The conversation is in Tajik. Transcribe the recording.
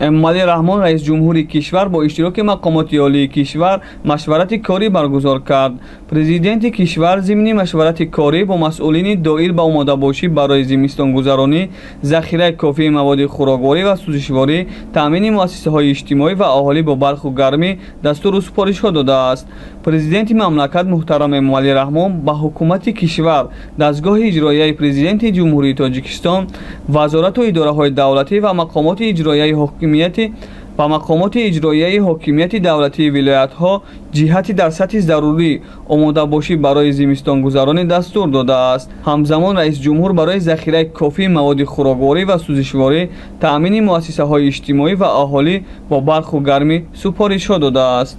эмомалӣ раҳмон раис ҷумҳури кишвар бо иштироки мақомоти олии кишвар машварати корӣ баргузор кард. Президенти кишвар зимни машварати корӣ бо масъулини доир ба омодабошӣ барои зимистонгузаронӣ, захираи кофии маводи хӯрокворӣ ва сӯзишворӣ, таъмини муассисаҳои иҷтимоӣ ва аҳолӣ бо барху гармӣ дастуру супоришҳо додааст. Президенти мамлакат муҳтарам эмомалӣ раҳмон ба ҳукумати кишвар, дастгоҳи иҷроияи президенти ҷумҳурии Тоҷикистон, вазорату идораҳои давлатӣ ва мақомоти иҷроияи ҳокимияти давлатии вилоятҳо ҷиҳати дар сатҳи зарурӣ омодабошӣ барои зимистонгузаронӣ дастур додааст. ҳамзамон раис ҷумҳур барои захираи кофии маводи хӯрокворӣ ва сӯзишворӣ, таъмини муассисаҳои иҷтимоӣ ва аҳолӣ бо барху гармӣ супоришҳо додааст.